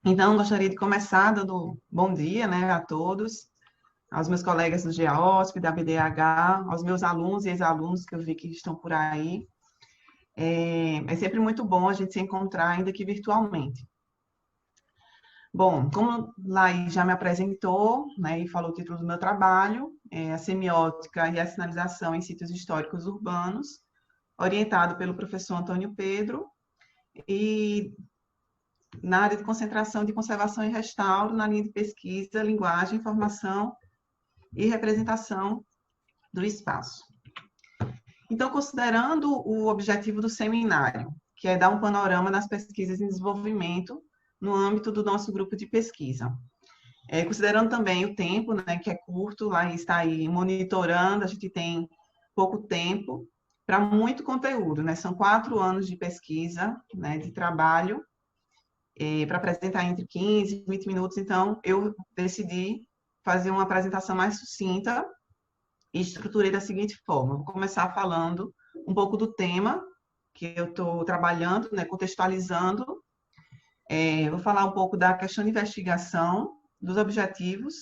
Então, gostaria de começar dando bom dia, né, a todos, aos meus colegas do GEAOSP, da BDH, aos meus alunos e ex-alunos que eu vi que estão por aí. É sempre muito bom a gente se encontrar, ainda que virtualmente. Bom, como Laís já me apresentou, né, e falou o título do meu trabalho, é a semiótica e a sinalização em sítios históricos urbanos, orientado pelo professor Antônio Pedro, e na área de concentração de conservação e restauro, na linha de pesquisa, linguagem, informação e representação do espaço. Então, considerando o objetivo do seminário, que é dar um panorama das pesquisas em desenvolvimento no âmbito do nosso grupo de pesquisa. Considerando também o tempo, né, que é curto, lá está aí monitorando, a gente tem pouco tempo para muito conteúdo, né? São 4 anos de pesquisa, né, de trabalho, para apresentar entre 15 e 20 minutos, então eu decidi fazer uma apresentação mais sucinta e estruturei da seguinte forma. Vou começar falando um pouco do tema que eu estou trabalhando, né, contextualizando. Vou falar um pouco da questão de investigação, dos objetivos,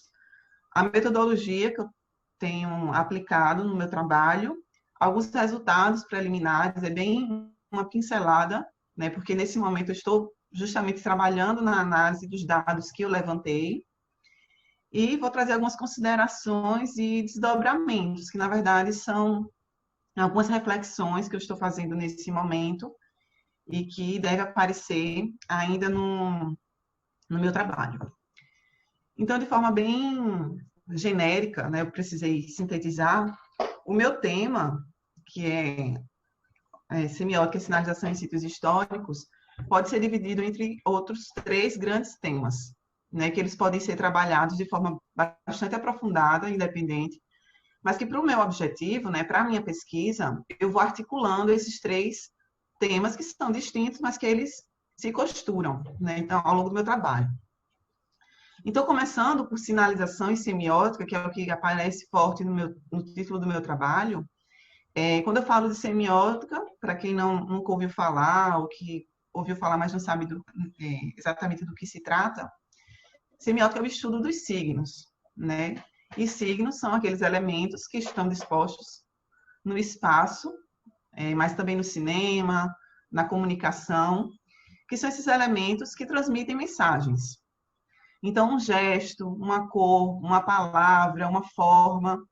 a metodologia que eu tenho aplicado no meu trabalho, alguns resultados preliminares, é bem uma pincelada, né, porque nesse momento eu estou justamente trabalhando na análise dos dados que eu levantei, e vou trazer algumas considerações e desdobramentos, que na verdade são algumas reflexões que eu estou fazendo nesse momento e que deve aparecer ainda no meu trabalho. Então, de forma bem genérica, né, eu precisei sintetizar o meu tema, que é semiótica e sinalização em sítios históricos, pode ser dividido entre outros 3 grandes temas, né, que eles podem ser trabalhados de forma bastante aprofundada, independente, mas que para o meu objetivo, né, para a minha pesquisa, eu vou articulando esses 3 temas que são distintos, mas que eles se costuram, né, então, ao longo do meu trabalho. Então, começando por sinalização e semiótica, que é o que aparece forte no título do meu trabalho, quando eu falo de semiótica, para quem nunca ouviu falar, ou que ouviu falar, mas não sabe exatamente do que se trata, semiótica é o estudo dos signos, né? E signos são aqueles elementos que estão dispostos no espaço, mas também no cinema, na comunicação, que são esses elementos que transmitem mensagens. Então, um gesto, uma cor, uma palavra, uma forma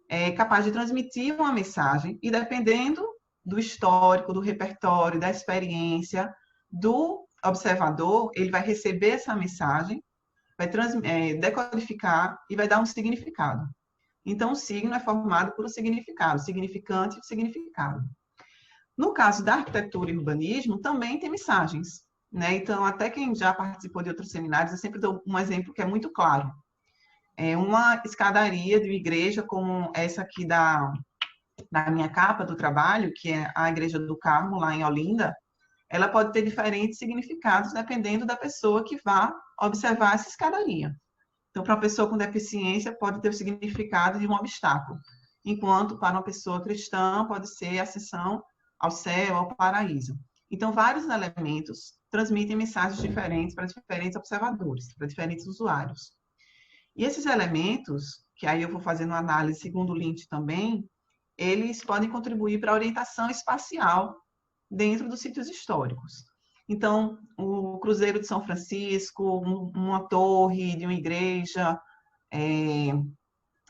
é capaz de transmitir uma mensagem e, dependendo do histórico, do repertório, da experiência do observador, ele vai receber essa mensagem, vai decodificar e vai dar um significado. Então, o signo é formado por um significado, significante e significado. No caso da arquitetura e urbanismo, também tem mensagens, né? Então, até quem já participou de outros seminários, eu sempre dou um exemplo que é muito claro. Uma escadaria de uma igreja como essa aqui da minha capa do trabalho, que é a Igreja do Carmo, lá em Olinda, ela pode ter diferentes significados dependendo da pessoa que vá observar essa escadaria. Então, para uma pessoa com deficiência, pode ter o significado de um obstáculo, enquanto para uma pessoa cristã pode ser a ascensão ao céu, ao paraíso. Então, vários elementos transmitem mensagens diferentes para diferentes observadores, para diferentes usuários. E esses elementos, que aí eu vou fazendo uma análise segundo o Lynch também, eles podem contribuir para a orientação espacial dentro dos sítios históricos. Então, o Cruzeiro de São Francisco, uma torre de uma igreja,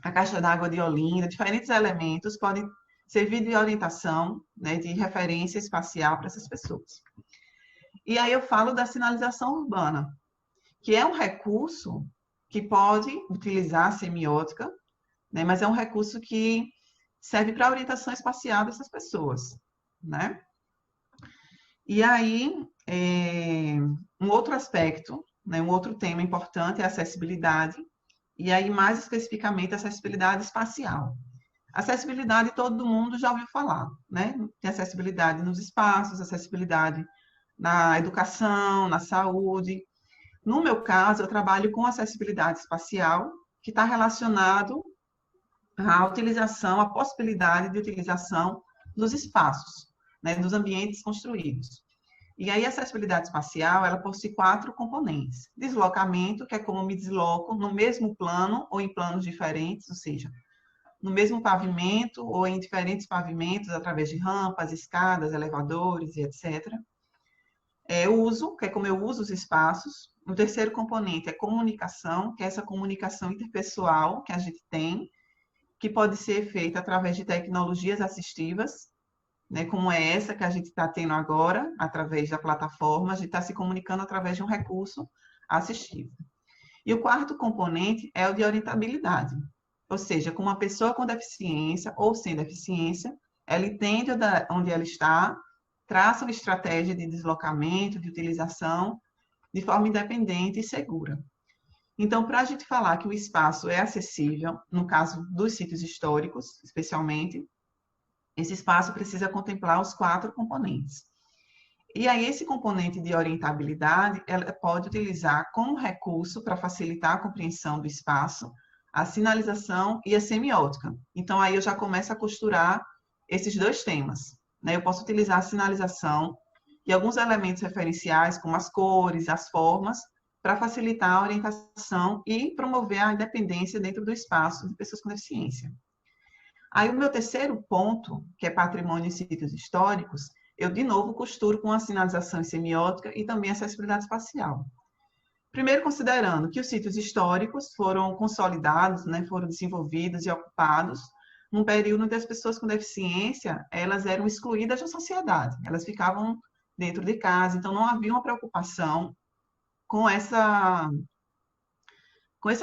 a caixa d'água de Olinda, diferentes elementos podem servir de orientação, né, de referência espacial para essas pessoas. E aí eu falo da sinalização urbana, que é um recurso que pode utilizar a semiótica, né, mas é um recurso que serve para a orientação espacial dessas pessoas, né? E aí, um outro aspecto, né, um outro tema importante é a acessibilidade, e aí, mais especificamente, a acessibilidade espacial. Acessibilidade todo mundo já ouviu falar, né? Tem acessibilidade nos espaços, acessibilidade na educação, na saúde. No meu caso, eu trabalho com acessibilidade espacial, que está relacionado à utilização, à possibilidade de utilização dos espaços, né, dos ambientes construídos. E aí, a acessibilidade espacial, ela possui 4 componentes. Deslocamento, que é como eu me desloco no mesmo plano ou em planos diferentes, ou seja, no mesmo pavimento ou em diferentes pavimentos, através de rampas, escadas, elevadores e etc. Uso, que é como eu uso os espaços. O terceiro componente é comunicação, que é essa comunicação interpessoal que a gente tem, que pode ser feita através de tecnologias assistivas, né, como é essa que a gente está tendo agora, através da plataforma, a gente está se comunicando através de um recurso assistivo. E o quarto componente é o de orientabilidade, ou seja, como uma pessoa com deficiência ou sem deficiência, ela entende onde ela está, traça uma estratégia de deslocamento, de utilização, de forma independente e segura. Então, para a gente falar que o espaço é acessível, no caso dos sítios históricos, especialmente, esse espaço precisa contemplar os 4 componentes. E aí, esse componente de orientabilidade, ela pode utilizar como recurso para facilitar a compreensão do espaço, a sinalização e a semiótica. Então, aí eu já começo a costurar esses 2 temas, né? Eu posso utilizar a sinalização e alguns elementos referenciais, como as cores, as formas, para facilitar a orientação e promover a independência dentro do espaço de pessoas com deficiência. Aí, o meu terceiro ponto, que é patrimônio e sítios históricos, eu, de novo, costuro com a sinalização e semiótica e também a acessibilidade espacial. Primeiro, considerando que os sítios históricos foram consolidados, né, foram desenvolvidos e ocupados num período onde as pessoas com deficiência, elas eram excluídas da sociedade, elas ficavam dentro de casa, então não havia uma preocupação com esse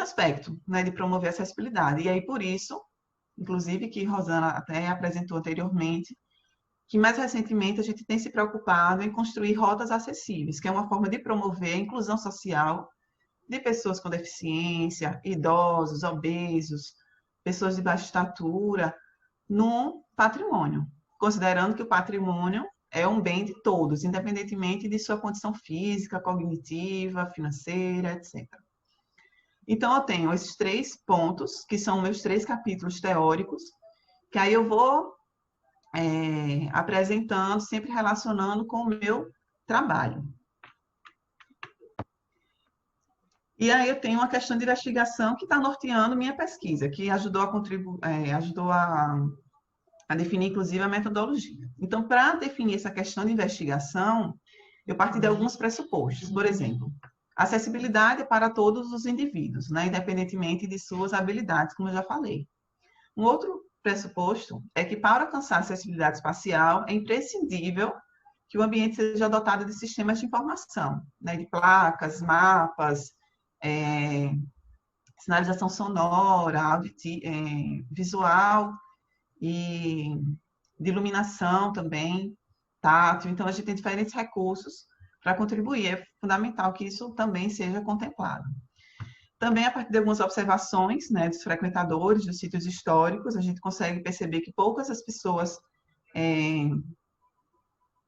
aspecto, né, de promover a acessibilidade. E aí, por isso, inclusive, que Rosana até apresentou anteriormente, que mais recentemente a gente tem se preocupado em construir rotas acessíveis, que é uma forma de promover a inclusão social de pessoas com deficiência, idosos, obesos, pessoas de baixa estatura, no patrimônio, considerando que o patrimônio é um bem de todos, independentemente de sua condição física, cognitiva, financeira, etc. Então, eu tenho esses 3 pontos, que são meus 3 capítulos teóricos, que aí eu vou apresentando, sempre relacionando com o meu trabalho. E aí eu tenho uma questão de investigação que está norteando minha pesquisa, que ajudou a contribuir, ajudou a definir, inclusive, a metodologia. Então, para definir essa questão de investigação, eu parti de alguns pressupostos. Por exemplo, acessibilidade para todos os indivíduos, né, independentemente de suas habilidades, como eu já falei. Um outro pressuposto é que, para alcançar a acessibilidade espacial, é imprescindível que o ambiente seja dotado de sistemas de informação, né, de placas, mapas, sinalização sonora, visual e de iluminação também, tátil. Então, a gente tem diferentes recursos para contribuir. É fundamental que isso também seja contemplado. Também, a partir de algumas observações, né, dos frequentadores dos sítios históricos, a gente consegue perceber que poucas as pessoas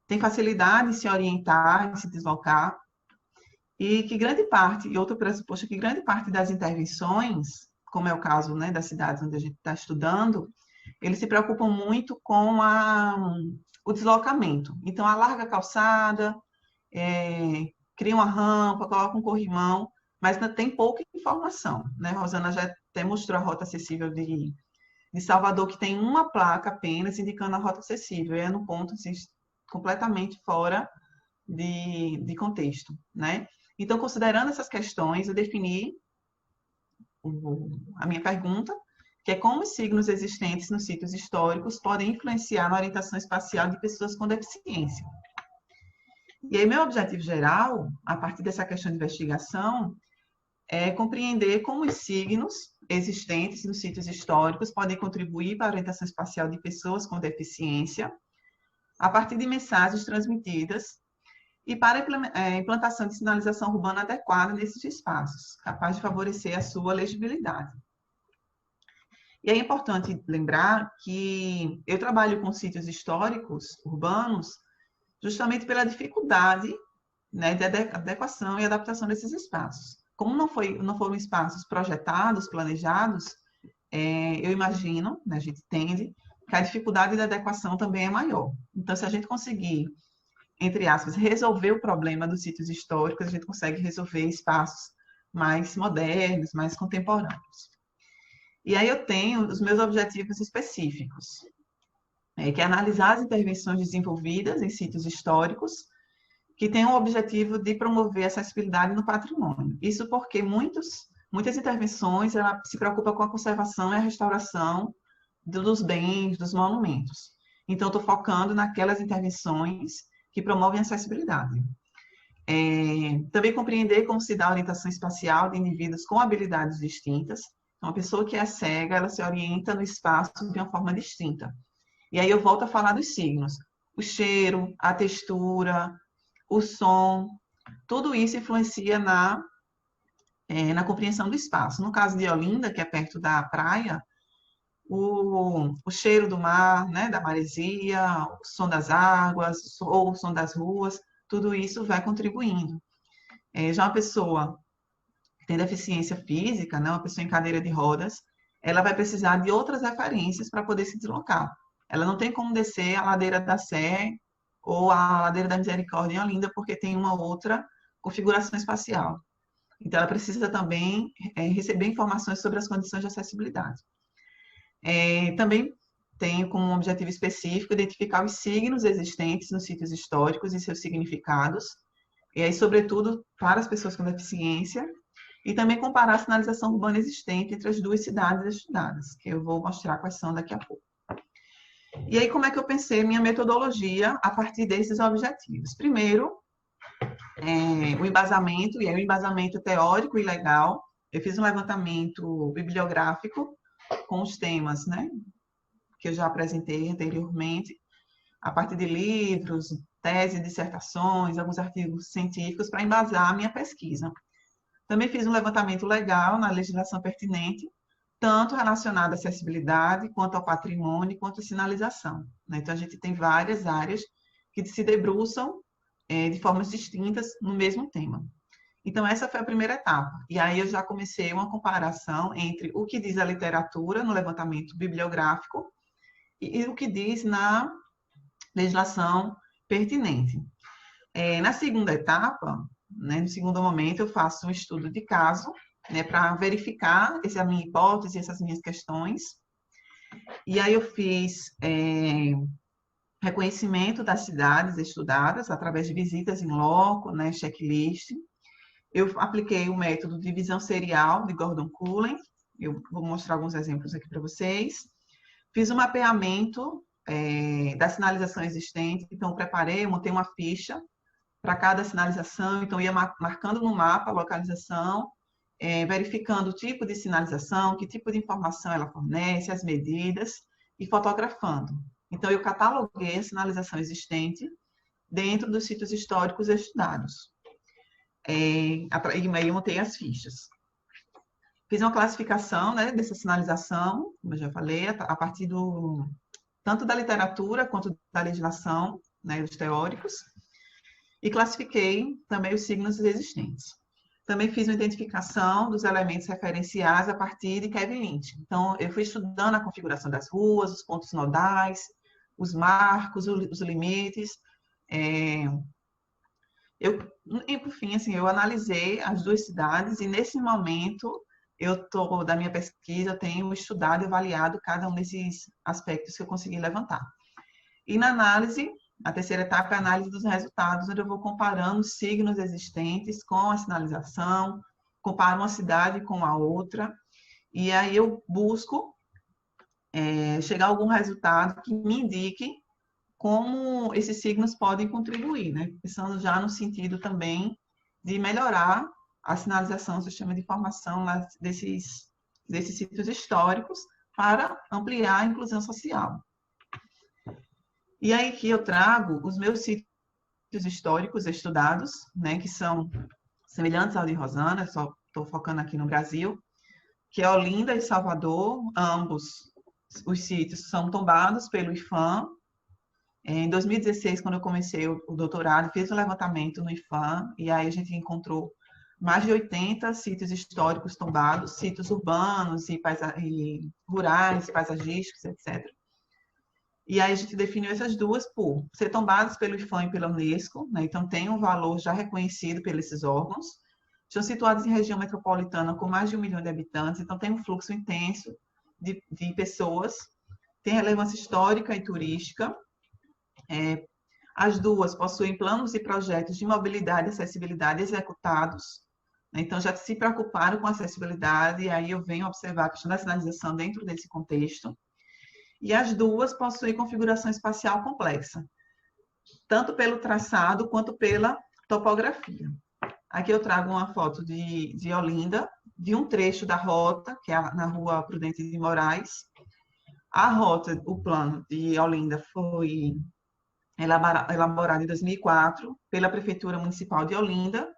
têm facilidade em se orientar, em se deslocar, e que grande parte, e outro pressuposto, que grande parte das intervenções, como é o caso, né, das cidades onde a gente está estudando, eles se preocupam muito com o deslocamento. Então, alarga a calçada, cria uma rampa, coloca um corrimão, mas ainda tem pouca informação, né? Rosana já até mostrou a rota acessível de Salvador, que tem uma placa apenas indicando a rota acessível, e é no ponto assim, completamente fora de contexto, né? Então, considerando essas questões, eu defini a minha pergunta, que é como os signos existentes nos sítios históricos podem influenciar na orientação espacial de pessoas com deficiência. E aí, meu objetivo geral, a partir dessa questão de investigação, é compreender como os signos existentes nos sítios históricos podem contribuir para a orientação espacial de pessoas com deficiência, a partir de mensagens transmitidas e para a implantação de sinalização urbana adequada nesses espaços, capaz de favorecer a sua legibilidade. E é importante lembrar que eu trabalho com sítios históricos urbanos justamente pela dificuldade, né, de adequação e adaptação desses espaços. Como não foram espaços projetados, planejados, eu imagino, né, a gente entende, que a dificuldade de adequação também é maior. Então, se a gente conseguir entre aspas, resolver o problema dos sítios históricos, a gente consegue resolver espaços mais modernos, mais contemporâneos. E aí eu tenho os meus objetivos específicos, que é analisar as intervenções desenvolvidas em sítios históricos, que têm o objetivo de promover a acessibilidade no patrimônio. Isso porque muitas intervenções ela se preocupa com a conservação e a restauração dos bens, dos monumentos. Então, estou focando naquelas intervenções que promovem a acessibilidade. Também compreender como se dá a orientação espacial de indivíduos com habilidades distintas. Então, uma pessoa que é cega, ela se orienta no espaço de uma forma distinta. E aí eu volto a falar dos signos. O cheiro, a textura, o som, tudo isso influencia na compreensão do espaço. No caso de Olinda, que é perto da praia, o cheiro do mar, né, da maresia, o som das águas, ou o som das ruas, tudo isso vai contribuindo. Já uma pessoa que tem deficiência física, né, uma pessoa em cadeira de rodas, ela vai precisar de outras referências para poder se deslocar. Ela não tem como descer a ladeira da Sé ou a ladeira da Misericórdia em Olinda, porque tem uma outra configuração espacial. Então, ela precisa também receber informações sobre as condições de acessibilidade. Também tenho como objetivo específico identificar os signos existentes nos sítios históricos e seus significados, e aí, sobretudo, para as pessoas com deficiência, e também comparar a sinalização urbana existente entre as duas cidades estudadas, que eu vou mostrar quais são daqui a pouco. E aí, como é que eu pensei minha metodologia a partir desses objetivos? Primeiro, o embasamento, e aí o embasamento teórico e legal. Eu fiz um levantamento bibliográfico com os temas, né, que eu já apresentei anteriormente, a partir de livros, teses, dissertações, alguns artigos científicos para embasar a minha pesquisa. Também fiz um levantamento legal na legislação pertinente, tanto relacionada à acessibilidade, quanto ao patrimônio, quanto à sinalização, né? Então, a gente tem várias áreas que se debruçam de formas distintas no mesmo tema. Então, essa foi a primeira etapa. E aí eu já comecei uma comparação entre o que diz a literatura no levantamento bibliográfico e o que diz na legislação pertinente. Na segunda etapa, né, no segundo momento, eu faço um estudo de caso, né, para verificar essa minha hipótese, essas minhas questões. E aí eu fiz reconhecimento das cidades estudadas através de visitas em loco, né, checklist. Eu apliquei o método de divisão serial de Gordon-Cullen. Eu vou mostrar alguns exemplos aqui para vocês. Fiz um mapeamento da sinalização existente. Então, preparei, montei uma ficha para cada sinalização. Então, ia marcando no mapa a localização, verificando o tipo de sinalização, que tipo de informação ela fornece, as medidas, e fotografando. Então, eu cataloguei a sinalização existente dentro dos sítios históricos estudados. E aí eu montei as fichas. Fiz uma classificação, né, dessa sinalização, como eu já falei, a partir tanto da literatura quanto da legislação, né, dos teóricos, e classifiquei também os signos existentes. Também fiz uma identificação dos elementos referenciais a partir de Kevin Lynch. Então, eu fui estudando a configuração das ruas, os pontos nodais, os marcos, os limites. E por fim, assim, eu analisei as duas cidades e, nesse momento, da minha pesquisa, eu tenho estudado e avaliado cada um desses aspectos que eu consegui levantar. E na análise, a terceira etapa é a análise dos resultados, onde eu vou comparando os signos existentes com a sinalização, comparo uma cidade com a outra, e aí eu busco chegar a algum resultado que me indique como esses signos podem contribuir, né? Pensando já no sentido também de melhorar a sinalização do sistema de informação desses sítios históricos para ampliar a inclusão social. E aí que eu trago os meus sítios históricos estudados, né, que são semelhantes ao de Rosana, só estou focando aqui no Brasil, que é Olinda e Salvador. Ambos os sítios são tombados pelo IPHAN. Em 2016, quando eu comecei o doutorado, fiz um levantamento no IPHAN, e aí a gente encontrou mais de 80 sítios históricos tombados, sítios urbanos e rurais, paisagísticos, etc. E aí a gente definiu essas duas por ser tombadas pelo IPHAN e pela Unesco, né? Então tem um valor já reconhecido por esses órgãos. Estão situadas em região metropolitana com mais de 1 milhão de habitantes, então tem um fluxo intenso de pessoas, tem relevância histórica e turística. As duas possuem planos e projetos de mobilidade e acessibilidade executados, né? Então já se preocuparam com acessibilidade, e aí eu venho observar a questão da sinalização dentro desse contexto. E as duas possuem configuração espacial complexa, tanto pelo traçado quanto pela topografia. Aqui eu trago uma foto de Olinda, de um trecho da rota, que é na rua Prudente de Moraes. A rota, o plano de Olinda foi elaborado em 2004 pela Prefeitura Municipal de Olinda,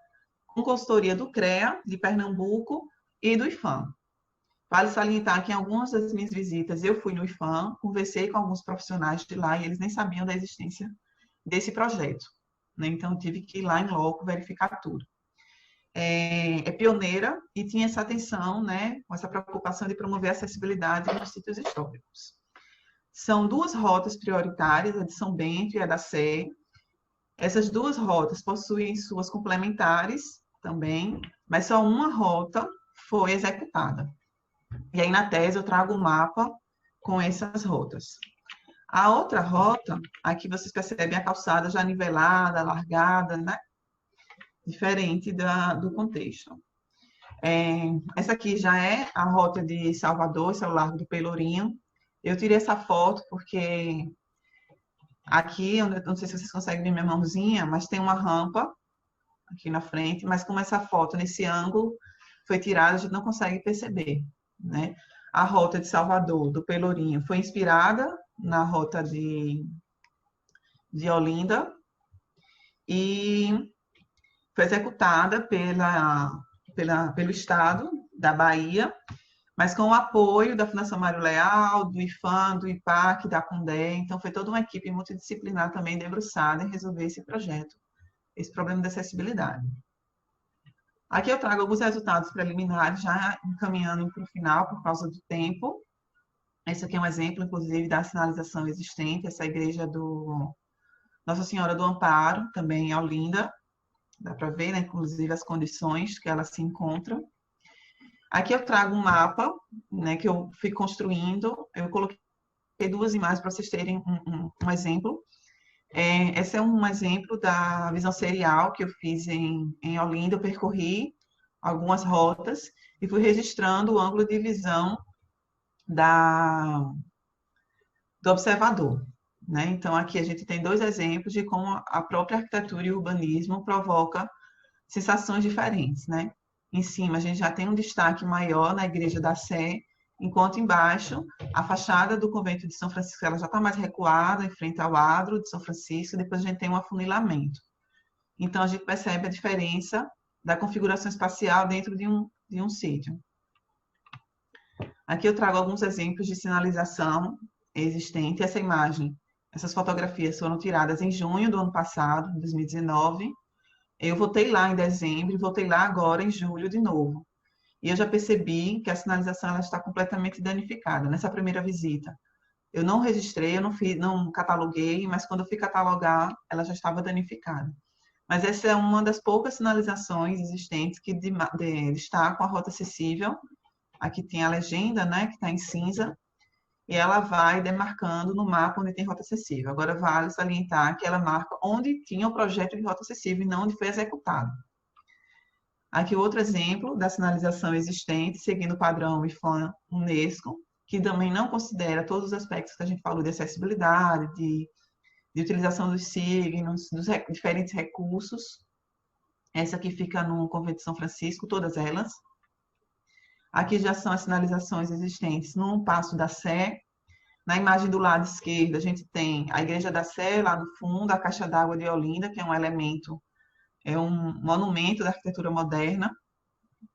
com consultoria do CREA de Pernambuco e do IPHAN. Vale salientar que em algumas das minhas visitas eu fui no IPHAN, conversei com alguns profissionais de lá e eles nem sabiam da existência desse projeto, né? Então eu tive que ir lá em loco verificar tudo. É pioneira e tinha essa atenção, né, com essa preocupação de promover a acessibilidade nos sítios históricos. São duas rotas prioritárias, a de São Bento e a da Sé. Essas duas rotas possuem suas complementares também, mas só uma rota foi executada. E aí, na tese, eu trago um mapa com essas rotas. A outra rota, aqui vocês percebem a calçada já nivelada, largada, né? Diferente do contexto. Essa aqui já é a rota de Salvador, esse é o Largo do Pelourinho. Eu tirei essa foto porque aqui, eu não sei se vocês conseguem ver minha mãozinha, mas tem uma rampa aqui na frente, mas como essa foto nesse ângulo foi tirada, a gente não consegue perceber, né? A rota de Salvador, do Pelourinho, foi inspirada na rota de Olinda e foi executada pelo Estado da Bahia, mas com o apoio da Fundação Mário Leal, do IPHAN, do IPAC, da CONDE. Então, foi toda uma equipe multidisciplinar também debruçada em resolver esse projeto, esse problema de acessibilidade. Aqui eu trago alguns resultados preliminares, já encaminhando para o final, por causa do tempo. Esse aqui é um exemplo, inclusive, da sinalização existente, essa igreja do Nossa Senhora do Amparo, também em Olinda. Dá para ver, né, inclusive, as condições que ela se encontra. Aqui eu trago um mapa, né, que eu fui construindo. Eu coloquei duas imagens para vocês terem um exemplo. Esse é um exemplo da visão serial que eu fiz em Olinda. Eu percorri algumas rotas e fui registrando o ângulo de visão do observador, né? Então, aqui a gente tem dois exemplos de como a própria arquitetura e o urbanismo provoca sensações diferentes, né? Em cima, a gente já tem um destaque maior na Igreja da Sé, enquanto embaixo, a fachada do convento de São Francisco, ela já está mais recuada, em frente ao adro de São Francisco, e depois a gente tem um afunilamento. Então, a gente percebe a diferença da configuração espacial dentro de um sítio. Aqui eu trago alguns exemplos de sinalização existente. Essa imagem, essas fotografias foram tiradas em junho do ano passado, 2019. Eu voltei lá em dezembro e voltei lá agora em julho de novo. E eu já percebi que a sinalização ela está completamente danificada. Nessa primeira visita, eu não registrei, eu não cataloguei, mas quando eu fui catalogar, ela já estava danificada. Mas essa é uma das poucas sinalizações existentes que destacam a rota acessível. Aqui tem a legenda, né, que está em cinza, e ela vai demarcando no mapa onde tem rota acessível. Agora, vale salientar que ela marca onde tinha o projeto de rota acessível e não onde foi executado. Aqui outro exemplo da sinalização existente, seguindo o padrão IPHAN Unesco, que também não considera todos os aspectos que a gente falou de acessibilidade, de utilização dos signos, dos diferentes recursos. Essa aqui fica no Convento de São Francisco, todas elas. Aqui já são as sinalizações existentes no Paço da Sé. Na imagem do lado esquerdo, a gente tem a Igreja da Sé, lá no fundo, a Caixa d'Água de Olinda, que é um elemento, é um monumento da arquitetura moderna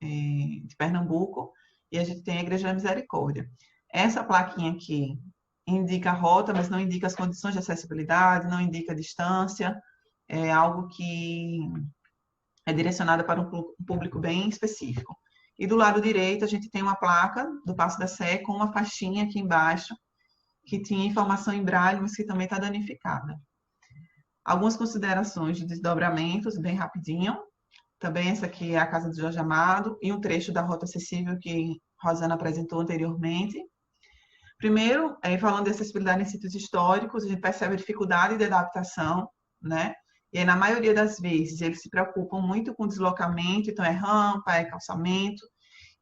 de Pernambuco, e a gente tem a Igreja da Misericórdia. Essa plaquinha aqui indica a rota, mas não indica as condições de acessibilidade, não indica a distância, é algo que é direcionado para um público bem específico. E do lado direito, a gente tem uma placa do Paço da Sé com uma faixinha aqui embaixo, que tinha informação em braille, mas que também está danificada. Algumas considerações de desdobramentos, bem rapidinho. Também essa aqui é a casa do Jorge Amado e um trecho da Rota Acessível que Rosana apresentou anteriormente. Primeiro, falando de acessibilidade em sítios históricos, a gente percebe a dificuldade de adaptação, né? E aí, na maioria das vezes, eles se preocupam muito com deslocamento, então é rampa, é calçamento,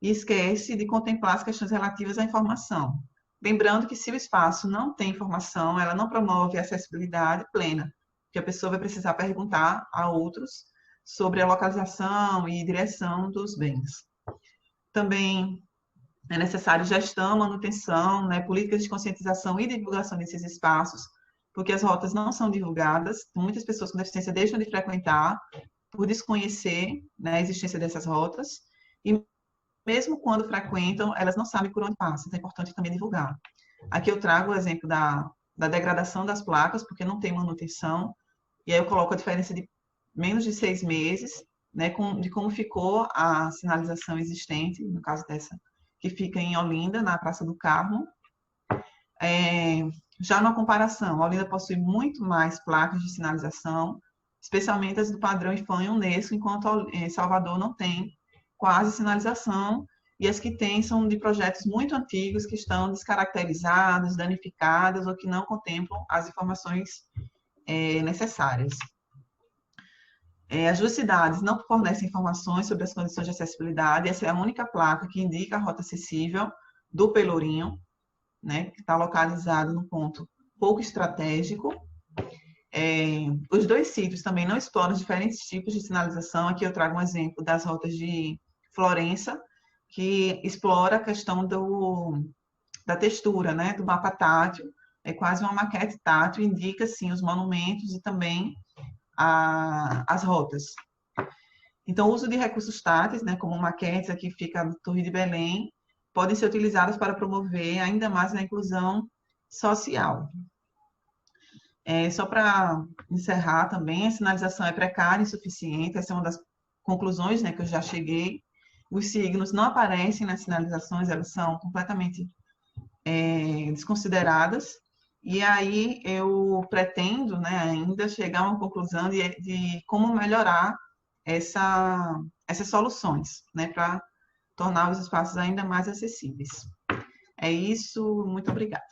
e esquece de contemplar as questões relativas à informação. Lembrando que se o espaço não tem informação, ela não promove a acessibilidade plena, porque a pessoa vai precisar perguntar a outros sobre a localização e direção dos bens. Também é necessário gestão, manutenção, né, políticas de conscientização e divulgação desses espaços, porque as rotas não são divulgadas, muitas pessoas com deficiência deixam de frequentar por desconhecer, né, a existência dessas rotas, e mesmo quando frequentam, elas não sabem por onde passam, então é importante também divulgar. Aqui eu trago o exemplo da degradação das placas, porque não tem manutenção, e aí eu coloco a diferença de menos de 6 meses, né, de como ficou a sinalização existente, no caso dessa, que fica em Olinda, na Praça do Carmo. Já na comparação, Olinda possui muito mais placas de sinalização, especialmente as do padrão IFAM e Unesco, enquanto Salvador não tem quase sinalização, e as que tem são de projetos muito antigos, que estão descaracterizadas, danificadas, ou que não contemplam as informações necessárias. As duas cidades não fornecem informações sobre as condições de acessibilidade, essa é a única placa que indica a rota acessível do Pelourinho, né, que está localizado num ponto pouco estratégico. Os dois sítios também não exploram diferentes tipos de sinalização. Aqui eu trago um exemplo das rotas de Florença, que explora a questão da textura, né, do mapa tátil, é quase uma maquete tátil, indica, sim, os monumentos e também as rotas. Então, o uso de recursos táteis, né, como maquetes, aqui fica a Torre de Belém, podem ser utilizados para promover ainda mais a inclusão social. Só para encerrar também, a sinalização é precária e insuficiente, essa é uma das conclusões, né, que eu já cheguei. Os signos não aparecem nas sinalizações, elas são completamente desconsideradas, e aí eu pretendo, né, ainda chegar a uma conclusão de como melhorar essas soluções, né, para tornar os espaços ainda mais acessíveis. É isso, muito obrigada.